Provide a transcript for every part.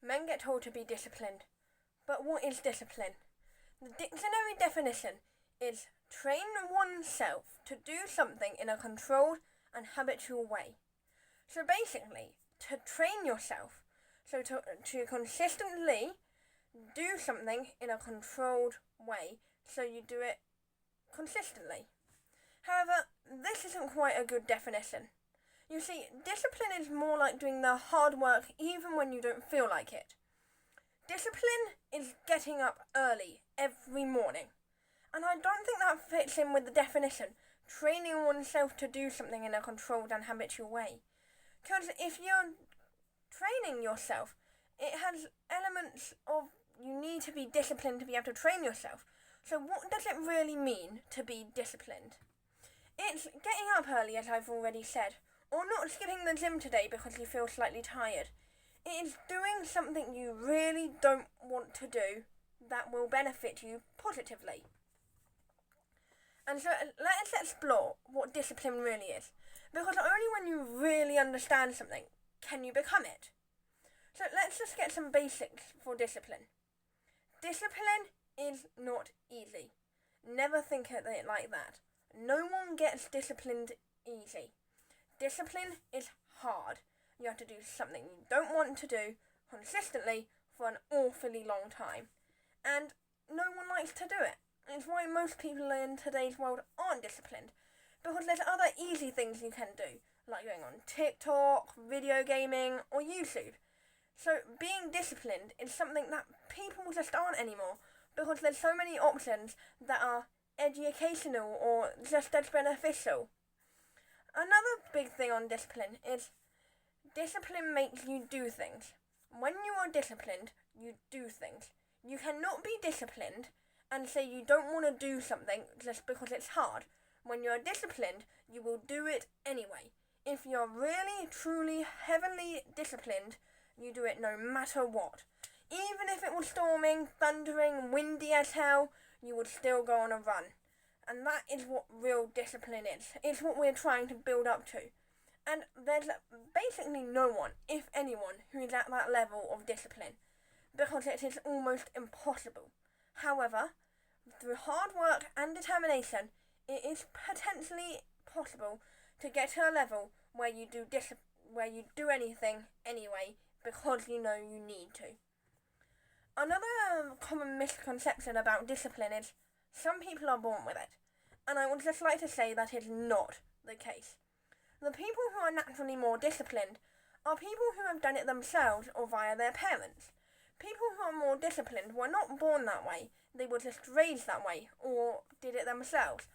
Men get told to be disciplined. But what is discipline? The dictionary definition is train oneself to do something in a controlled and habitual way. So basically, to train yourself, so to consistently do something in a controlled way, so you do it consistently. However, this isn't quite a good definition. You see, discipline is more like doing the hard work even when you don't feel like it. Discipline is getting up early every morning. And I don't think that fits in with the definition, training oneself to do something in a controlled and habitual way. Because if you're training yourself, it has elements of you need to be disciplined to be able to train yourself. So what does it really mean to be disciplined? It's getting up early, as I've already said, or not skipping the gym today because you feel slightly tired. It is doing something you really don't want to do that will benefit you positively. And so let's explore what discipline really is, because only when you really understand something can you become it. So let's just get some basics for discipline. Discipline is not easy. Never think of it like that. No one gets disciplined easy. Discipline is hard. You have to do something you don't want to do consistently for an awfully long time. And no one likes to do it. It's why most people in today's world aren't disciplined. Because there's other easy things you can do, like going on TikTok, video gaming, or YouTube. So being disciplined is something that people just aren't anymore, because there's so many options that are educational or just as beneficial. Another big thing on discipline is discipline makes you do things. When you are disciplined, you do things. You cannot be disciplined and say you don't want to do something just because it's hard. When you are disciplined, you will do it anyway. If you're really, truly, heavily disciplined, you do it no matter what. Even if it was storming, thundering, windy as hell, you would still go on a run. And that is what real discipline is. It's what we're trying to build up to. And there's basically no one, if anyone, who is at that level of discipline, because it is almost impossible. However, through hard work and determination, it is potentially possible to get to a level where you do anything anyway because you know you need to. Another common misconception about discipline is some people are born with it, and I would just like to say that is not the case. The people who are naturally more disciplined are people who have done it themselves or via their parents. People who are more disciplined were not born that way, they were just raised that way, or did it themselves.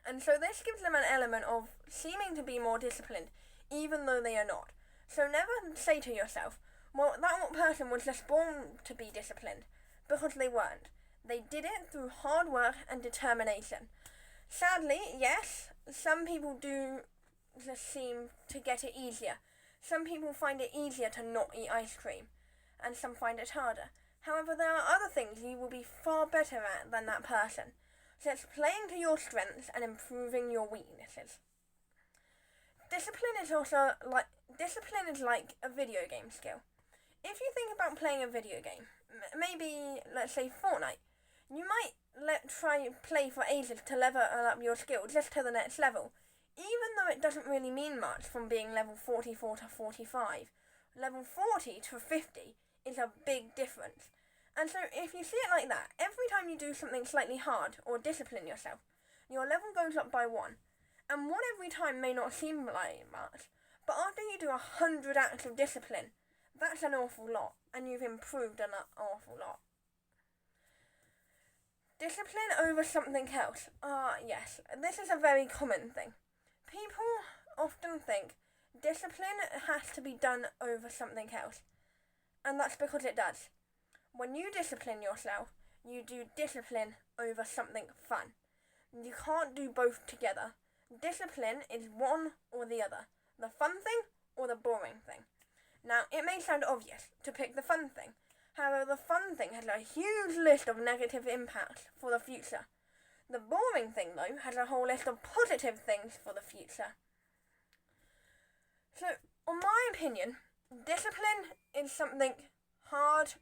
And so this gives them an element of seeming to be more disciplined, even though they are not. So never say to yourself, well, that person was just born to be disciplined, because they weren't. They did it through hard work and determination. Sadly, yes, some people do just seem to get it easier. Some people find it easier to not eat ice cream, and some find it harder. However, there are other things you will be far better at than that person. So it's playing to your strengths and improving your weaknesses. Discipline is like a video game skill. If you think about playing a video game, maybe let's say Fortnite, you might try play for ages to level up your skill just to the next level, even though it doesn't really mean much from being level 44 to 45. Level 40 to 50 is a big difference. And so if you see it like that, every time you do something slightly hard or discipline yourself, your level goes up by 1. And 1 every time may not seem like much, but after you do 100 acts of discipline, that's an awful lot, and you've improved an awful lot. Discipline over something else. Yes, this is a very common thing. People often think discipline has to be done over something else, and that's because it does. When you discipline yourself, you do discipline over something fun. You can't do both together. Discipline is one or the other, the fun thing or the boring thing. Now, it may sound obvious to pick the fun thing. However, the fun thing has a huge list of negative impacts for the future. The boring thing, though, has a whole list of positive things for the future. So, in my opinion, discipline is something hard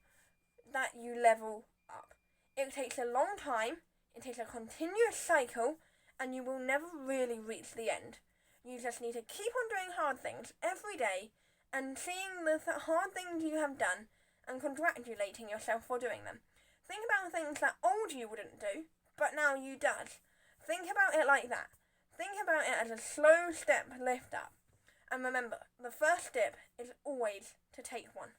that you level up. It takes a long time, it takes a continuous cycle, and you will never really reach the end. You just need to keep on doing hard things every day and seeing the hard things you have done and congratulating yourself for doing them. Think about things that old you wouldn't do, but now you does. Think about it like that. Think about it as a slow step lift up. And remember, the first step is always to take one.